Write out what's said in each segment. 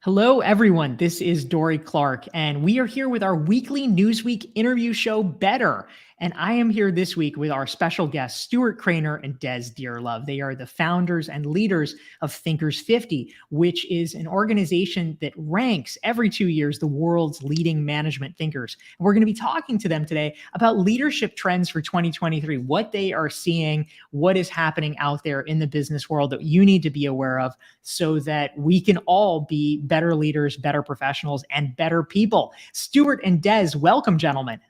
Hello, everyone. This is Dorie Clark, and we are here with our weekly Newsweek interview show, Better. And I am here this week with our special guests, Stuart Crainer and Dearlove. They are the founders and leaders of Thinkers 50, which is an organization that ranks every 2 years the world's leading management thinkers. And we're going to be talking to them today about leadership trends for 2023, what they are seeing, what is happening out there in the business world that you need to be aware of so that we can all be better leaders, better professionals, and better people. Stuart and Des, welcome, gentlemen.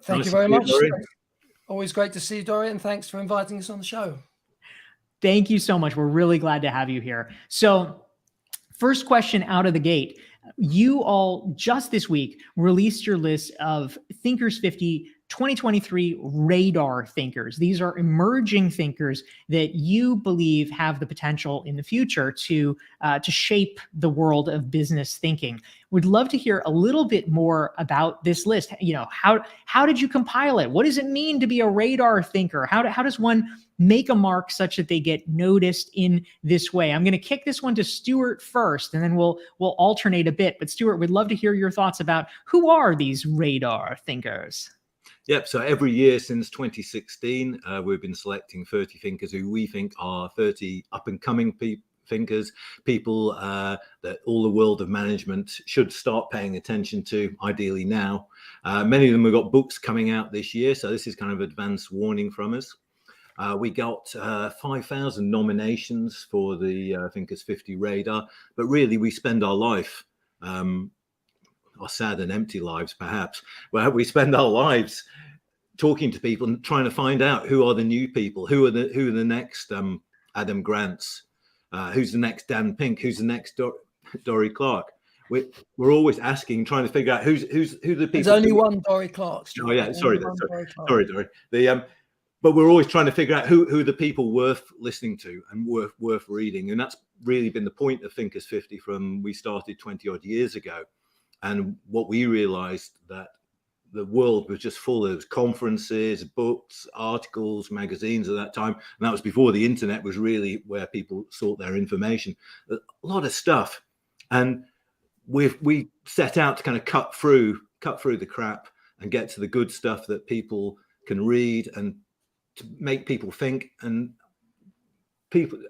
Thank you very much. Always great to see you, Dorie, and thanks for inviting us on the show. Thank you so much. We're really glad to have you here. So, first question out of the gate. You all just this week released your list of Thinkers 50 2023 radar thinkers. These are emerging thinkers that you believe have the potential in the future to shape the world of business thinking. We'd love to hear a little bit more about this list. You know, how did you compile it? What does it mean to be a radar thinker? How does one make a mark such that they get noticed in this way? I'm going to kick this one to Stuart first, and then we'll alternate a bit. But Stuart, we'd love to hear your thoughts about who are these radar thinkers? Yep. So every year since 2016, we've been selecting 30 thinkers who we think are 30 up and coming thinkers, people that all the world of management should start paying attention to, ideally now. Many of them have got books coming out this year. So this is kind of advance warning from us. We got 5,000 nominations for the Thinkers 50 radar, but really we spend our life, our sad and empty lives, perhaps, where we spend our lives talking to people and trying to find out who are the new people, who are the next Adam Grants, who's the next Dan Pink, who's the next Dorie Clark. We're always asking, trying to figure out who the people. There's only one Dorie Clark. Oh yeah, sorry, Dorie. But we're always trying to figure out who the people worth listening to and worth reading, and that's really been the point of Thinkers 50 from we started 20 odd years ago. And what we realized that the world was just full of conferences, books, articles, magazines at that time. And that was before the internet was really where people sought their information. A lot of stuff. And we set out to kind of cut through the crap and get to the good stuff that people can read and to make people think and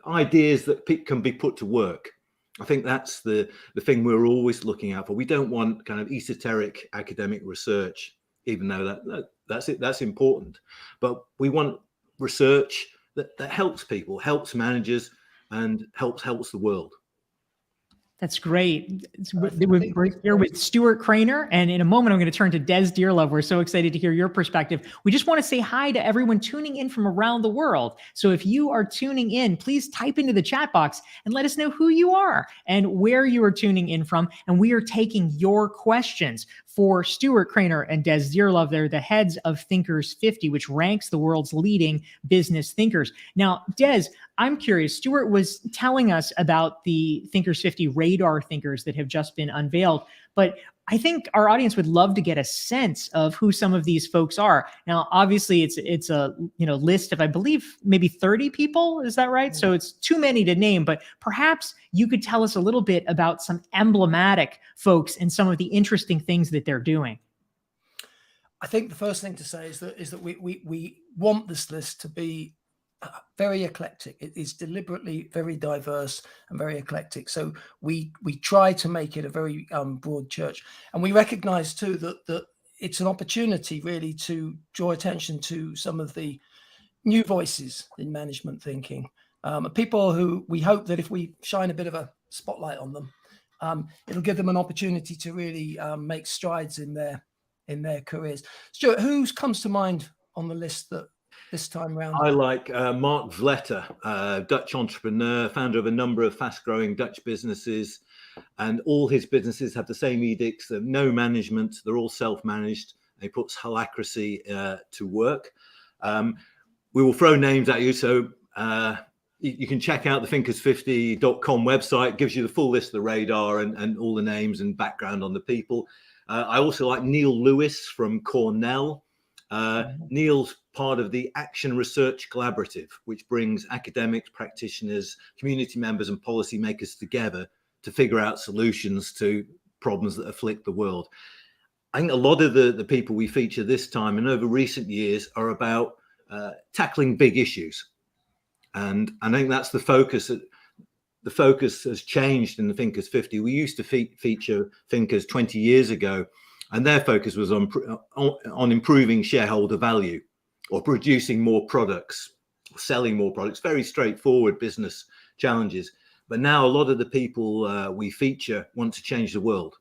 ideas that can be put to work. I think that's the thing we're always looking out for. We don't want kind of esoteric academic research, even though that's important. But we want research that helps people, helps managers, and helps the world. That's great. We're here with Stuart Crainer, and in a moment, I'm going to turn to Dearlove. We're so excited to hear your perspective. We just want to say hi to everyone tuning in from around the world. So if you are tuning in, please type into the chat box and let us know who you are and where you are tuning in from. And we are taking your questions for Stuart Crainer and Dearlove. They're the heads of Thinkers 50, which ranks the world's leading business thinkers. Now, Des, I'm curious. Stuart was telling us about the Thinkers 50 radar thinkers that have just been unveiled, but I think our audience would love to get a sense of who some of these folks are. Now, obviously, it's a list of, I believe, maybe 30 people. Is that right? So it's too many to name, but perhaps you could tell us a little bit about some emblematic folks and some of the interesting things that they're doing. I think the first thing to say is that we want this list to be very eclectic. It is deliberately very diverse and very eclectic. So we try to make it a very broad church, and we recognize too that it's an opportunity really to draw attention to some of the new voices in management thinking, people who we hope that if we shine a bit of a spotlight on them, it'll give them an opportunity to really make strides in their careers. Stuart, who comes to mind on the list that this time round? I like Mark Vletter, Dutch entrepreneur, founder of a number of fast-growing Dutch businesses, and all his businesses have the same edicts of no management. They're all self-managed. He puts holacracy to work. We will throw names at you, so you can check out the thinkers50.com website. It gives you the full list of the radar and all the names and background on the people. I also like Neil Lewis from Cornell. Neil's part of the Action Research Collaborative, which brings academics, practitioners, community members and policymakers together to figure out solutions to problems that afflict the world. I think a lot of the people we feature this time and over recent years are about tackling big issues. And I think that's the focus. The focus has changed in the Thinkers 50. We used to feature thinkers 20 years ago, and their focus was on improving shareholder value or producing more products, selling more products, very straightforward business challenges. But now a lot of the people we feature want to change the world.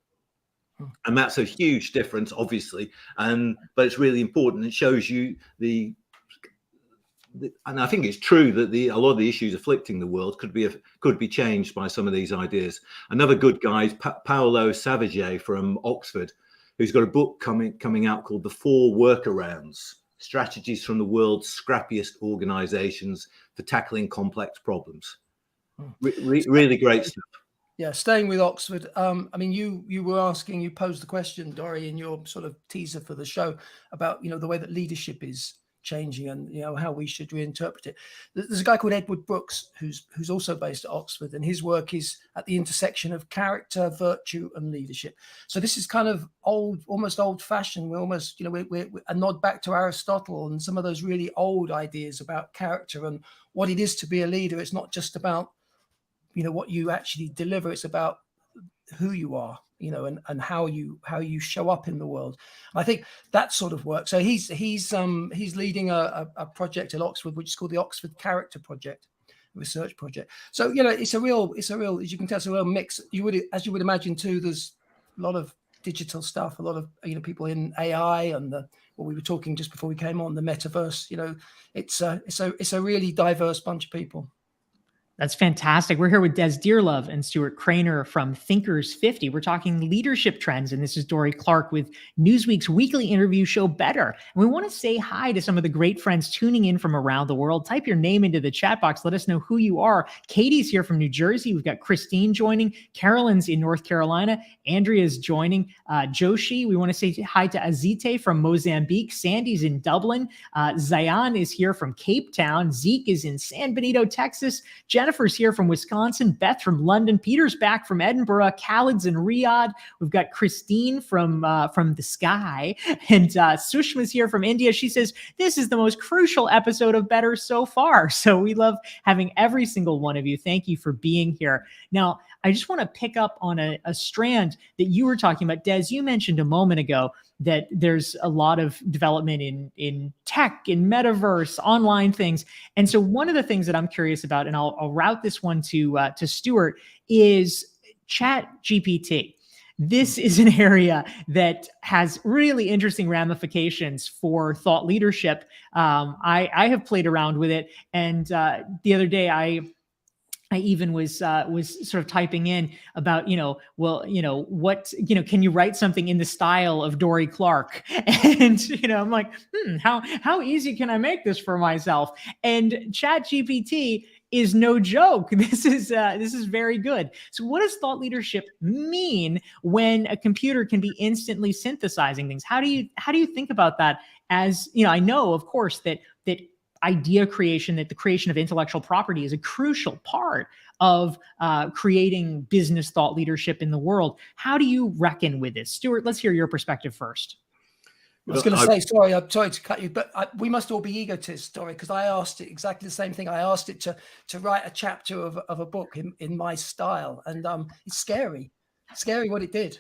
And that's a huge difference, obviously, but it's really important. It shows you and I think it's true that a lot of the issues afflicting the world could be changed by some of these ideas. Another good guy is Paolo Savage from Oxford, who's got a book coming out called The 4 Workarounds: Strategies from the World's Scrappiest Organizations for Tackling Complex Problems. Really great stuff. Yeah, staying with Oxford. I mean, you posed the question, Dorie, in your sort of teaser for the show about, the way that leadership is changing and, how we should reinterpret it. There's a guy called Edward Brooks who's also based at Oxford, and his work is at the intersection of character, virtue, and leadership. So this is kind of almost old-fashioned. We're almost, we're a nod back to Aristotle and some of those really old ideas about character and what it is to be a leader. It's not just about what you actually deliver. It's about who you are, and how you show up in the world. And I think that sort of work. So he's leading a project at Oxford, which is called the Oxford Character Project, research project. So it's a real, as you can tell, it's a real mix. As you would imagine too, there's a lot of digital stuff, a lot of people in AI and what we were talking just before we came on, the metaverse. It's a really diverse bunch of people. That's fantastic. We're here with Dearlove and Stuart Crainer from Thinkers 50. We're talking leadership trends, and this is Dorie Clark with Newsweek's weekly interview show Better. And we want to say hi to some of the great friends tuning in from around the world. Type your name into the chat box. Let us know who you are. Katie's here from New Jersey. We've got Christine joining. Carolyn's in North Carolina. Andrea's joining. Joshi, we want to say hi to Azite from Mozambique. Sandy's in Dublin. Zayan is here from Cape Town. Zeke is in San Benito, Texas. Jennifer's here from Wisconsin. Beth from London. Peter's back from Edinburgh. Khaled's in Riyadh. We've got Christine from the sky. And Sushma's here from India. She says, this is the most crucial episode of Better so far. So we love having every single one of you. Thank you for being here. Now, I just want to pick up on a strand that you were talking about. Des, you mentioned a moment ago that there's a lot of development in tech, in metaverse, online things. And so one of the things that I'm curious about, and I'll route this one to Stuart, is Chat GPT. This is an area that has really interesting ramifications for thought leadership. I have played around with it, and the other day I even was sort of typing in about, what, can you write something in the style of Dorie Clark? And, I'm like, how easy can I make this for myself? And ChatGPT is no joke. This is very good. So what does thought leadership mean when a computer can be instantly synthesizing things? How do you think about that? As, I know, of course, that idea creation, that the creation of intellectual property is a crucial part of creating business thought leadership in the world. How do you reckon with this? Stuart, let's hear your perspective first. I was going to say, sorry, I'm sorry to cut you, but we must all be egotists, Dorie, because I asked it exactly the same thing. I asked it to write a chapter of a book in my style, and it's scary what it did.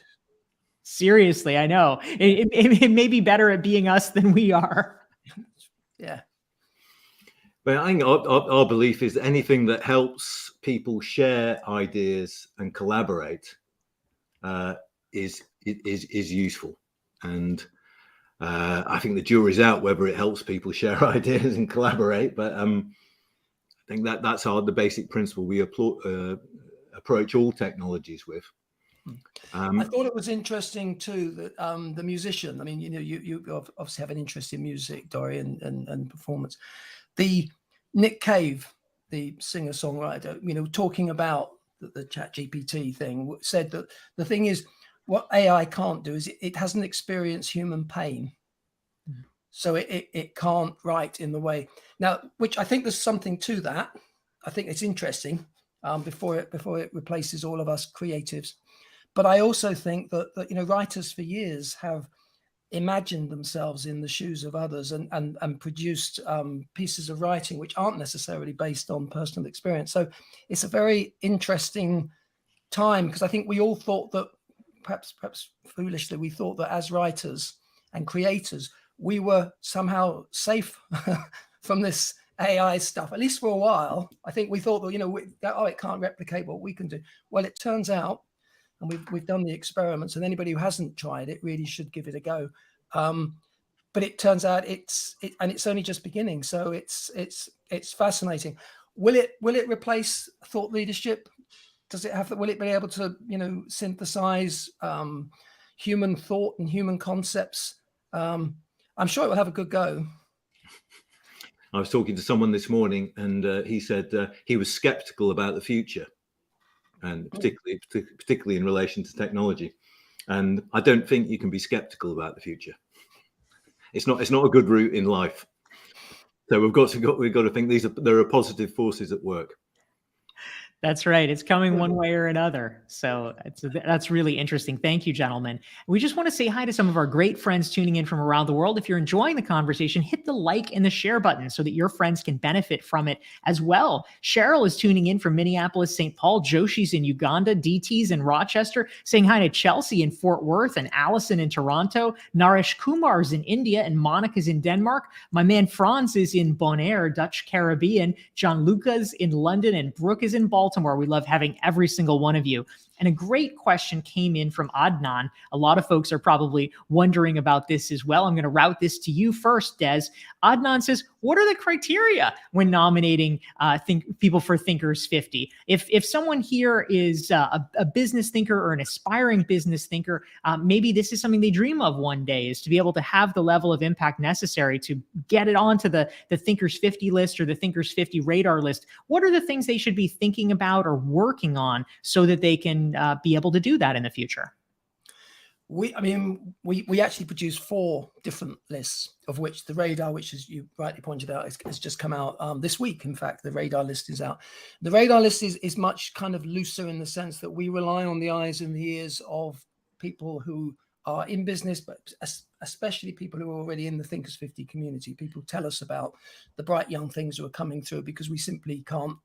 Seriously, I know. It may be better at being us than we are. Yeah. But I think our belief is that anything that helps people share ideas and collaborate is useful. And I think the jury's out whether it helps people share ideas and collaborate. But I think that's the basic principle we approach all technologies with. I thought it was interesting too that the musician. I mean, you obviously have an interest in music, Dorie, and performance. The Nick Cave, the singer-songwriter, talking about the ChatGPT thing, said that the thing is, what AI can't do is it hasn't experienced human pain. Mm. So it can't write in the way. Now, which I think there's something to that. I think it's interesting. before it replaces all of us creatives. But I also think that writers for years have imagined themselves in the shoes of others and produced pieces of writing which aren't necessarily based on personal experience. So it's a very interesting time, because I think we all thought that, perhaps foolishly, we thought that as writers and creators, we were somehow safe from this AI stuff, at least for a while. I think we thought that, it can't replicate what we can do. Well, it turns out, and we've done the experiments, and anybody who hasn't tried it really should give it a go. But it turns out it's only just beginning. So it's fascinating. Will it replace thought leadership? Will it be able to synthesize human thought and human concepts? I'm sure it will have a good go. I was talking to someone this morning, and he said he was skeptical about the future, and particularly in relation to technology. And I don't think you can be skeptical about the future. It's not a good route in life. So we've got to think there are positive forces at work. That's right. It's coming one way or another. So that's really interesting. Thank you, gentlemen. We just want to say hi to some of our great friends tuning in from around the world. If you're enjoying the conversation, hit the like and the share button so that your friends can benefit from it as well. Cheryl is tuning in from Minneapolis, St. Paul. Joshi's in Uganda. DT's in Rochester. Saying hi to Chelsea in Fort Worth and Allison in Toronto. Naresh Kumar's in India and Monica's in Denmark. My man Franz is in Bonaire, Dutch Caribbean. John Luca's in London and Brooke is in Baltimore. We love having every single one of you. And a great question came in from Adnan. A lot of folks are probably wondering about this as well. I'm going to route this to you first, Des. Adnan says, what are the criteria when nominating people for Thinkers 50? If someone here is a business thinker or an aspiring business thinker, maybe this is something they dream of one day, is to be able to have the level of impact necessary to get it onto the Thinkers 50 list or the Thinkers 50 radar list. What are the things they should be thinking about or working on so that they can be able to do that in the future? We actually produce 4 different lists, of which the radar, which, as you rightly pointed out, has just come out this week. In fact, the radar list is out. The radar list is much kind of looser in the sense that we rely on the eyes and the ears of people who are in business, but especially people who are already in the Thinkers 50 community. People tell us about the bright young things who are coming through, because we simply can't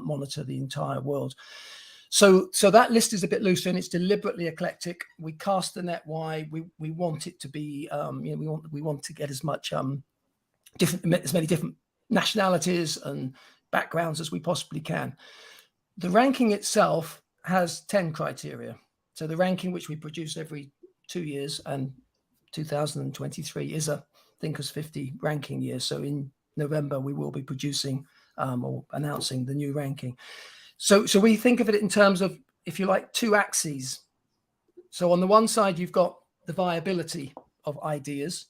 monitor the entire world. So that list is a bit looser, and it's deliberately eclectic. We cast the net wide. We want it to be, we want to get as many different nationalities and backgrounds as we possibly can. The ranking itself has 10 criteria. So the ranking, which we produce every 2 years, and 2023 is a Thinkers 50 ranking year. So in November, we will be producing or announcing the new ranking. So we think of it in terms of, if you like, 2 axes. So on the one side, you've got the viability of ideas,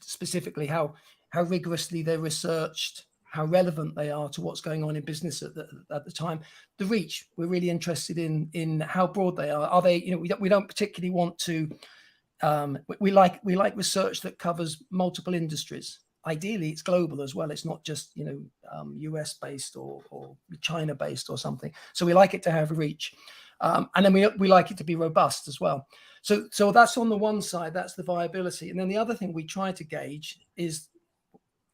specifically how rigorously they're researched, how relevant they are to what's going on in business at the time. The reach, we're really interested in how broad they are. Are they, we don't particularly want to, we like research that covers multiple industries. Ideally, it's global as well. It's not just US based or China based or something. So we like it to have reach, and then we like it to be robust as well. So that's on the one side. That's the viability, and then the other thing we try to gauge is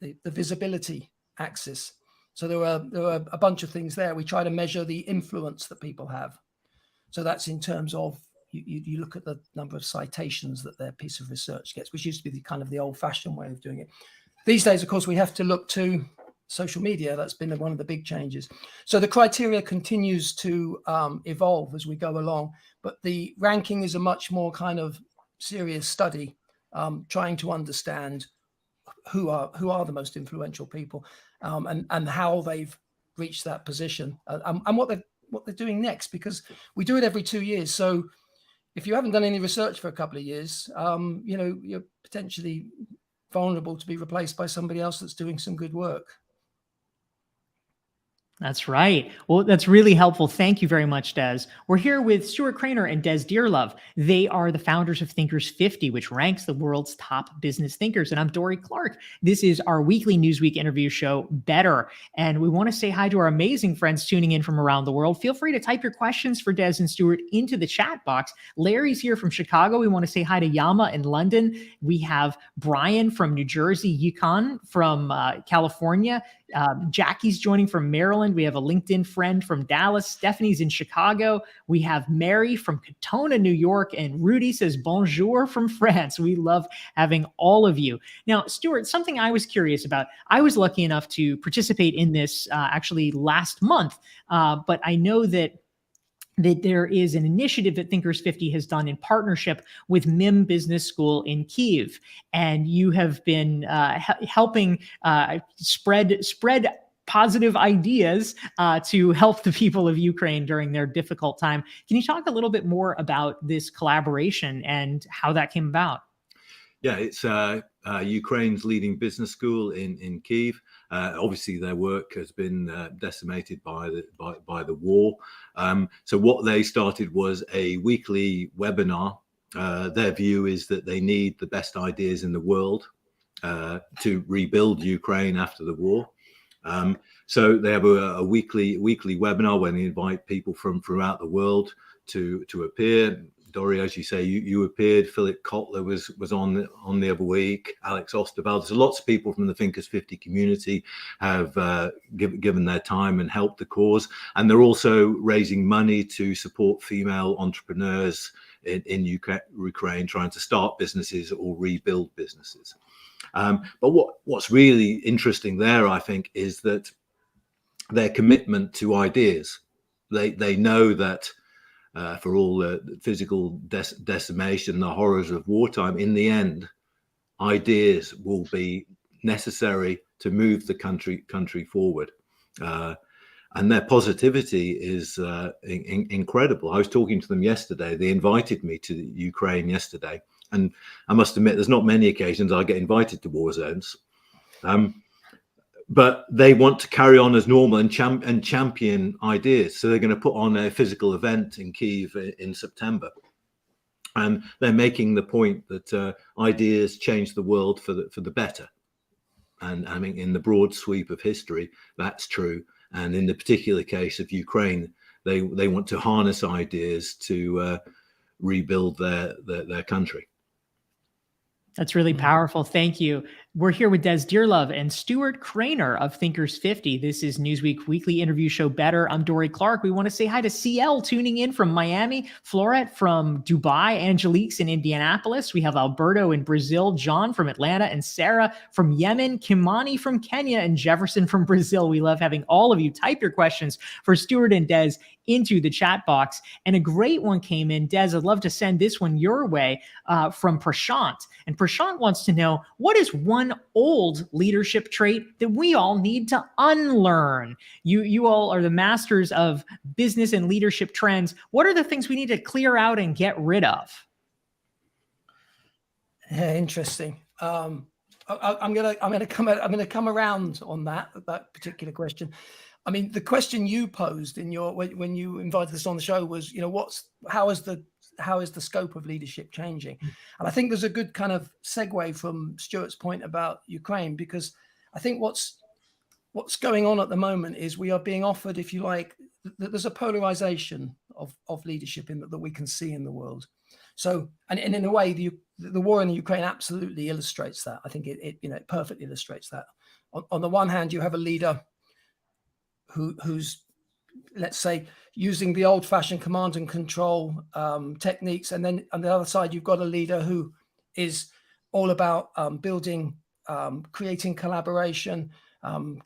the visibility axis. So there are a bunch of things there. We try to measure the influence that people have. So that's in terms of you look at the number of citations that their piece of research gets, which used to be the old-fashioned way of doing it. These days, of course, we have to look to social media. That's been one of the big changes. So the criteria continues to evolve as we go along, but the ranking is a much more kind of serious study, trying to understand who are the most influential people, and how they've reached that position, and what they're doing next, because we do it every 2 years. So if you haven't done any research for a couple of years, you're potentially vulnerable to be replaced by somebody else that's doing some good work. That's right. Well, that's really helpful. Thank you very much, Des. We're here with Stuart Crainer and Des Dearlove. They are the founders of Thinkers 50, which ranks the world's top business thinkers. And I'm Dorie Clark. This is our weekly Newsweek interview show, Better. And we want to say hi to our amazing friends tuning in from around the world. Feel free to type your questions for Des and Stuart into the chat box. Larry's here from Chicago. We want to say hi to Yama in London. We have Brian from New Jersey, Yukon from California. Jackie's joining from Maryland. We have a LinkedIn friend from Dallas. Stephanie's in Chicago. We have Mary from Katona, New York. And Rudy says bonjour from France. We love having all of you. Now, Stuart, something I was curious about. I was lucky enough to participate in this actually last month, but I know that there is an initiative that Thinkers 50 has done in partnership with MIM Business School in Kyiv. And you have been helping spread positive ideas to help the people of Ukraine during their difficult time. Can you talk a little bit more about this collaboration and how that came about? Yeah, it's Ukraine's leading business school in Kyiv. Obviously, their work has been decimated by the war. So what they started was a weekly webinar. Their view is that they need the best ideas in the world to rebuild Ukraine after the war. So they have a weekly webinar when they invite people from throughout the world to appear. Dorie, as you say, you appeared. Philip Kotler was on the other week. Alex Osterveld. So lots of people from the Thinkers 50 community have given their time and helped the cause. And they're also raising money to support female entrepreneurs in Ukraine trying to start businesses or rebuild businesses. But what's really interesting there, I think, is that their commitment to ideas. They know that for all the physical decimation, the horrors of wartime, in the end, ideas will be necessary to move the country forward. And their positivity is incredible. I was talking to them yesterday. They invited me to Ukraine yesterday. And I must admit, there's not many occasions I get invited to war zones. But they want to carry on as normal and champion ideas. So they're going to put on a physical event in Kyiv in September. And they're making the point that ideas change the world for the better. And I mean, in the broad sweep of history, that's true. And in the particular case of Ukraine, they want to harness ideas to rebuild their country. That's really powerful. Thank you. We're here with Des Dearlove and Stuart Crainer of Thinkers 50. This is Newsweek weekly interview show, Better. I'm Dorie Clark. We want to say hi to CL tuning in from Miami, Floret from Dubai, Angelique's in Indianapolis. We have Alberto in Brazil, John from Atlanta, and Sarah from Yemen, Kimani from Kenya, and Jefferson from Brazil. We love having all of you type your questions for Stuart and Des into the chat box. And a great one came in. Des, I'd love to send this one your way from Prashant. And Prashant wants to know, what is one old leadership trait that we all need to unlearn? You all are the masters of business and leadership trends. What are the things we need to clear out and get rid of? Yeah, interesting. I'm gonna come around on that particular question. I mean, the question you posed in your when you invited us on the show was, how is the scope of leadership changing? And I think there's a good kind of segue from Stuart's point about Ukraine, because I think what's going on at the moment is we are being offered, if you like, there's a polarization of leadership that we can see in the world. So, and in a way, the war in the Ukraine absolutely illustrates that. I think it perfectly illustrates that. On the one hand, you have a leader who's, let's say, using the old-fashioned command and control techniques, and then on the other side, you've got a leader who is all about building, creating collaboration,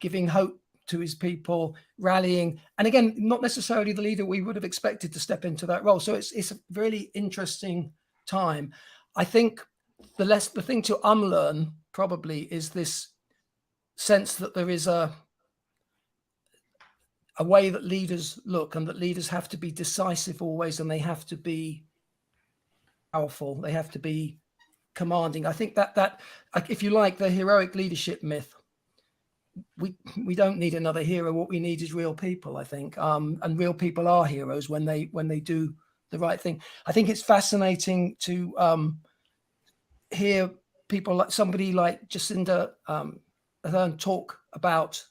giving hope to his people, rallying, and again, not necessarily the leader we would have expected to step into that role. So it's a really interesting time. I think the thing to unlearn probably is this sense that there is a way that leaders look, and that leaders have to be decisive always, and they have to be powerful. They have to be commanding. I think that if you like, the heroic leadership myth we don't need another hero. What we need is real people, I think, and real people are heroes when they do the right thing. I think it's fascinating to hear people like somebody like Jacinda Ardern talk about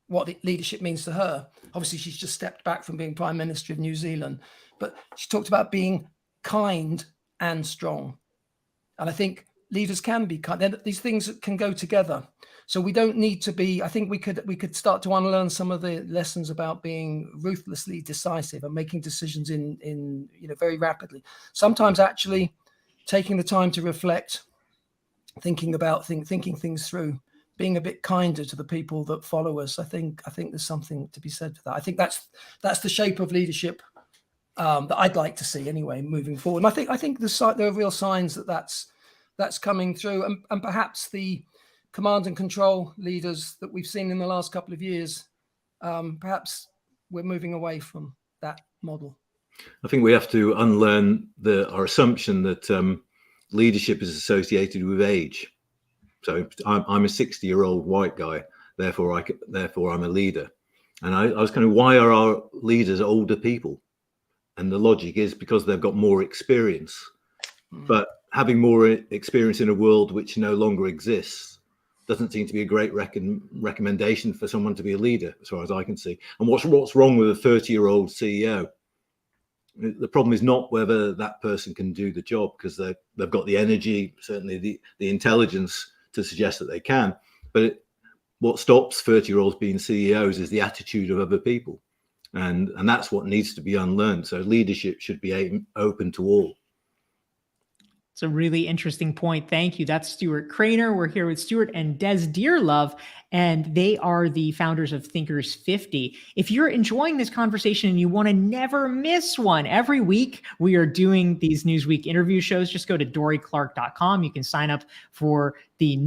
what leadership means to her. Obviously, she's just stepped back from being Prime Minister of New Zealand, but she talked about being kind and strong. And I think leaders can be kind. These things can go together. So we don't need to be. I think we could start to unlearn some of the lessons about being ruthlessly decisive and making decisions in very rapidly. Sometimes actually taking the time to reflect, thinking about thinking things through, being a bit kinder to the people that follow us. I think there's something to be said for that. I think that's the shape of leadership that I'd like to see anyway, moving forward. And I think there are real signs that that's coming through, and perhaps the command and control leaders that we've seen in the last couple of years, perhaps we're moving away from that model. I think we have to unlearn our assumption that leadership is associated with age. So I'm a 60-year-old white guy, therefore I'm a leader. And I was kind of, why are our leaders older people? And the logic is because they've got more experience. But having more experience in a world which no longer exists doesn't seem to be a great recommendation for someone to be a leader, as far as I can see. And what's wrong with a 30-year-old CEO? The problem is not whether that person can do the job, because they've got the energy, certainly the intelligence to suggest that they can. But what stops 30-year-olds being CEOs is the attitude of other people. And that's what needs to be unlearned. So leadership should be open to all. It's a really interesting point. Thank you. That's Stuart Crainer. We're here with Stuart and Des Dearlove, and they are the founders of Thinkers 50. If you're enjoying this conversation and you want to never miss one, every week we are doing these Newsweek interview shows. Just go to dorieclark.com. You can sign up for the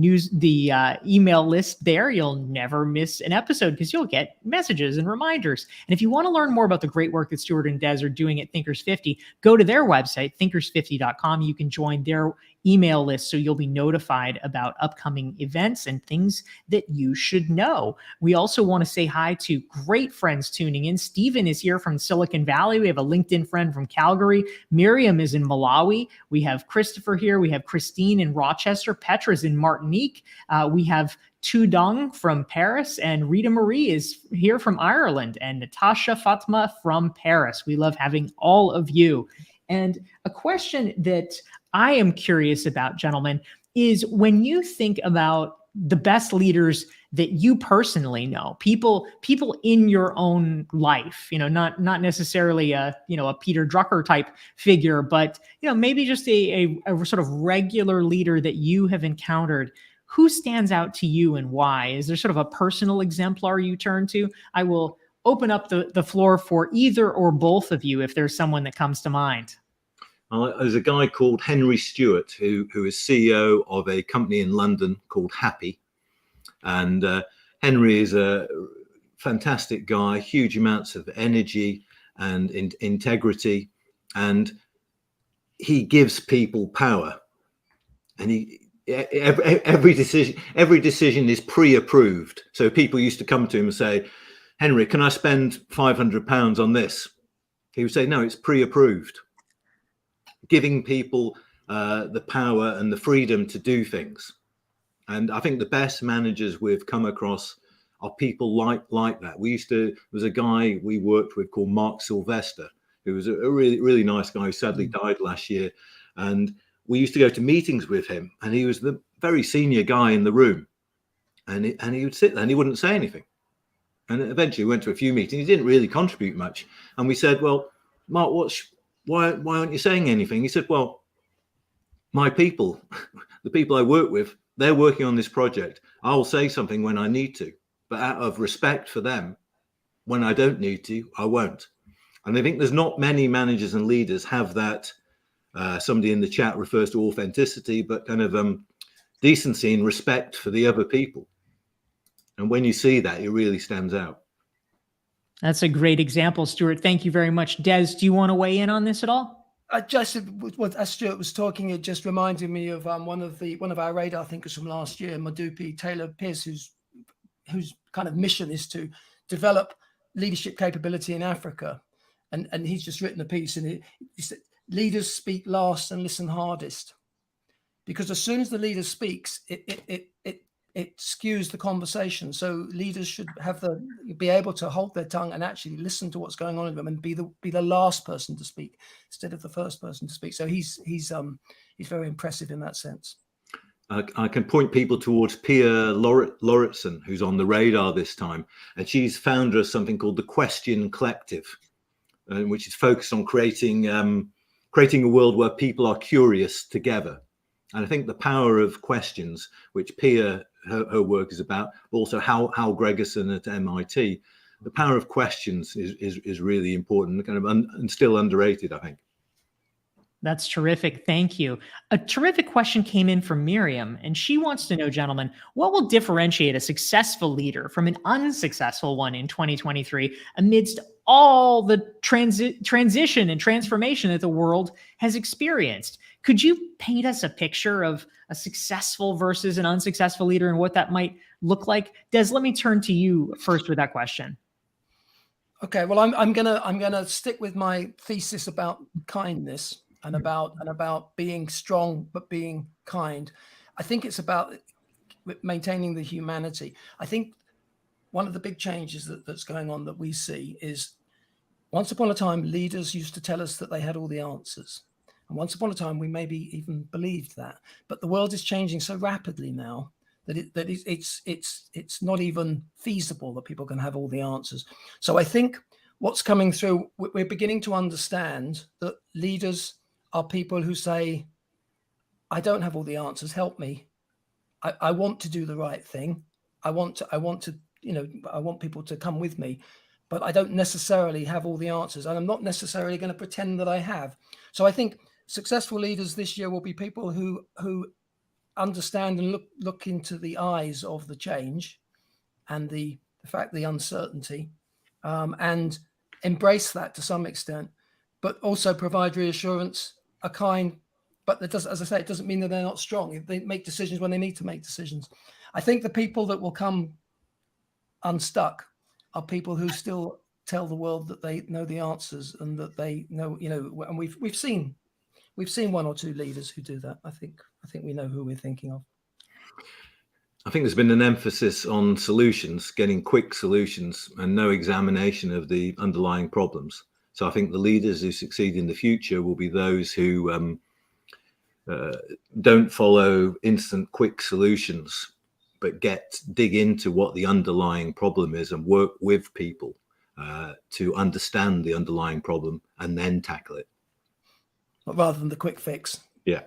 email list there. You'll never miss an episode because you'll get messages and reminders. And if you want to learn more about the great work that Stuart and Des are doing at Thinkers 50, go to their website, thinkers50.com. You can join their email list so you'll be notified about upcoming events and things that you should know. We also want to say hi to great friends tuning in. Stephen is here from Silicon Valley. We have a LinkedIn friend from Calgary. Miriam is in Malawi. We have Christopher here. We have Christine in Rochester. Petra's in Martinique. We have Tu Dong from Paris, and Rita Marie is here from Ireland, and Natasha Fatma from Paris. We love having all of you. And a question that I am curious about, gentlemen, is when you think about the best leaders that you personally know, people in your own life, not necessarily a Peter Drucker type figure, but maybe just a sort of regular leader that you have encountered. Who stands out to you and why? Is there sort of a personal exemplar you turn to? I will open up the floor for either or both of you if there's someone that comes to mind. There's a guy called Henry Stewart who is CEO of a company in London called Happy. And Henry is a fantastic guy, huge amounts of energy and integrity. And he gives people power. And every decision is pre-approved. So people used to come to him and say, Henry, can I spend £500 on this? He would say, no, it's pre-approved. Giving people the power and the freedom to do things. And I think the best managers we've come across are people like that. There was a guy we worked with called Mark Sylvester, who was a really, really nice guy who sadly died last year. And we used to go to meetings with him, and he was the very senior guy in the room. And he would sit there and he wouldn't say anything. And eventually we went to a few meetings. He didn't really contribute much. And we said, well, Mark, why aren't you saying anything? He said, well, my people, the people I work with, they're working on this project. I'll say something when I need to, but out of respect for them, when I don't need to, I won't. And I think there's not many managers and leaders have that. Somebody in the chat refers to authenticity, but kind of decency and respect for the other people. And when you see that, it really stands out. That's a great example, Stuart. Thank you very much. Des, do you want to weigh in on this at all? Just as Stuart was talking, it just reminded me of one of our radar thinkers from last year, Madupi Taylor Pierce, who's whose kind of mission is to develop leadership capability in Africa. And he's just written a piece, and he said, leaders speak last and listen hardest. Because as soon as the leader speaks, it skews the conversation. So leaders should be able to hold their tongue and actually listen to what's going on in them, and be the last person to speak instead of the first person to speak. So he's very impressive in that sense. I can point people towards Pia Lauritsen, who's on the radar this time, and she's founder of something called the Question Collective, which is focused on creating a world where people are curious together. And I think the power of questions, which Pia, her work is about, but also Hal Gregerson at MIT, the power of questions is really important, kind of and still underrated, I think. That's terrific. Thank you. A terrific question came in from Miriam, and she wants to know, gentlemen, what will differentiate a successful leader from an unsuccessful one in 2023 amidst all the transition and transformation that the world has experienced? Could you paint us a picture of a successful versus an unsuccessful leader and what that might look like? Des, let me turn to you first with that question. Okay, well, I'm gonna stick with my thesis about kindness and about being strong but being kind. I think it's about maintaining the humanity. I think one of the big changes that's going on that we see is, once upon a time, leaders used to tell us that they had all the answers. And once upon a time, we maybe even believed that. But the world is changing so rapidly now that it's not even feasible that people can have all the answers. So I think what's coming through, we're beginning to understand that leaders are people who say, I don't have all the answers, help me. I want to do the right thing. I want people to come with me, but I don't necessarily have all the answers, and I'm not necessarily going to pretend that I have. So I think successful leaders this year will be people who understand and look into the eyes of the change and the uncertainty, and embrace that to some extent, but also provide reassurance, are kind, but that doesn't, as I say, it doesn't mean that they're not strong. They make decisions when they need to make decisions. I think the people that will come unstuck are people who still tell the world that they know the answers and that they know, and we've seen one or two leaders who do that. I think we know who we're thinking of. I think there's been an emphasis on solutions, getting quick solutions, and no examination of the underlying problems. So I think the leaders who succeed in the future will be those who don't follow instant quick solutions, but dig into what the underlying problem is and work with people to understand the underlying problem and then tackle it. Rather than the quick fix. Yeah.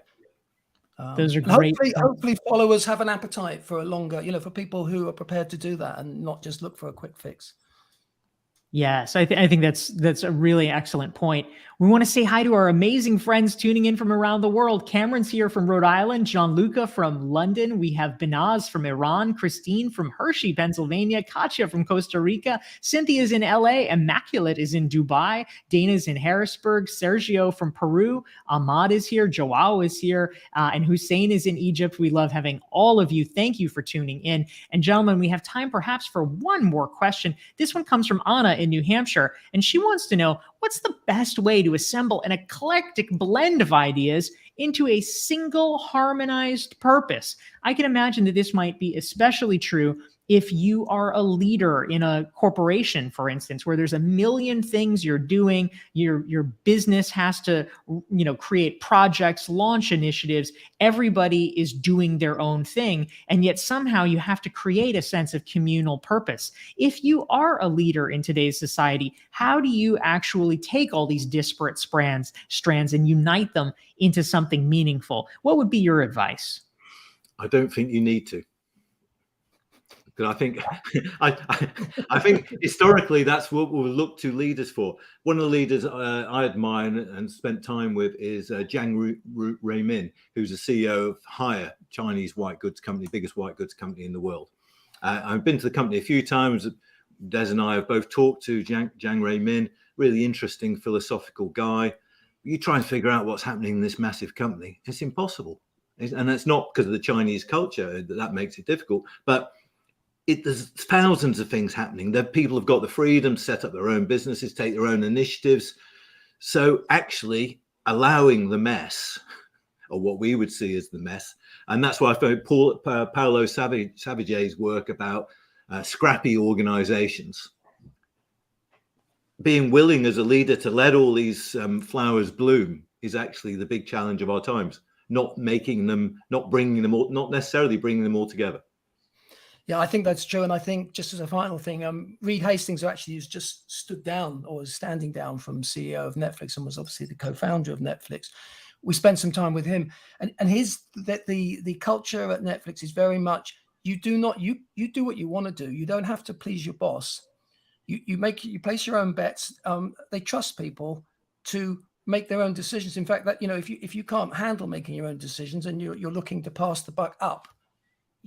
Those are great. Hopefully followers have an appetite for a longer, for people who are prepared to do that and not just look for a quick fix. Yes, I think that's a really excellent point. We want to say hi to our amazing friends tuning in from around the world. Cameron's here from Rhode Island, Gianluca from London. We have Benaz from Iran, Christine from Hershey, Pennsylvania, Katya from Costa Rica, Cynthia's in LA, Immaculate is in Dubai, Dana's in Harrisburg, Sergio from Peru, Ahmad is here, Joao is here, and Hussein is in Egypt. We love having all of you. Thank you for tuning in. And gentlemen, we have time perhaps for one more question. This one comes from Anna in New Hampshire, and she wants to know, what's the best way to assemble an eclectic blend of ideas into a single harmonized purpose? I can imagine that this might be especially true if you are a leader in a corporation, for instance, where there's a million things you're doing, your business has to, create projects, launch initiatives, everybody is doing their own thing, and yet somehow you have to create a sense of communal purpose. If you are a leader in today's society, how do you actually take all these disparate strands and unite them into something meaningful? What would be your advice? I don't think you need to. Because I think historically that's what we'll look to leaders for. One of the leaders I admire and spent time with is Jiang Ruimin, who's the CEO of Haier, Chinese white goods company, biggest white goods company in the world. I've been to the company a few times. Des and I have both talked to Jiang Ruimin, really interesting philosophical guy. You try and figure out what's happening in this massive company, it's impossible. And it's not because of the Chinese culture that makes it difficult, but there's thousands of things happening. That people have got the freedom to set up their own businesses, take their own initiatives. So actually allowing the mess, or what we would see as the mess, and that's why I found Paolo Savage's work about scrappy organizations, being willing as a leader to let all these flowers bloom is actually the big challenge of our times. Not making them, not bringing them all, not necessarily bringing them all together. Yeah, I think that's true. And I think just as a final thing, Reed Hastings, who actually has just stood down or is standing down from CEO of Netflix and was obviously the co-founder of Netflix. We spent some time with him, and the culture at Netflix is very much, you do what you want to do. You don't have to please your boss. You place your own bets. They trust people to make their own decisions. In fact, that, you know, if you can't handle making your own decisions and you're looking to pass the buck up,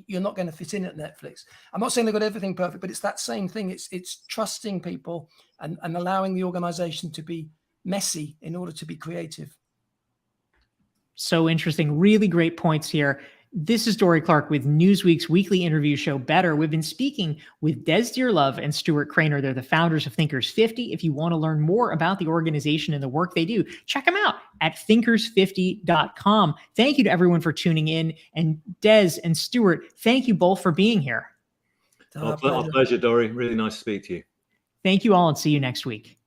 you're not going to fit in at Netflix. I'm not saying they've got everything perfect, but it's that same thing. It's trusting people and allowing the organization to be messy in order to be creative. So interesting. Really great points here. This is Dorie Clark with Newsweek's weekly interview show, Better. We've been speaking with Des Dearlove and Stuart Crainer. They're the founders of Thinkers 50. If you want to learn more about the organization and the work they do, check them out at thinkers50.com. Thank you to everyone for tuning in. And Des and Stuart, thank you both for being here. Our pleasure, Dorie. Really nice to speak to you. Thank you all, and see you next week.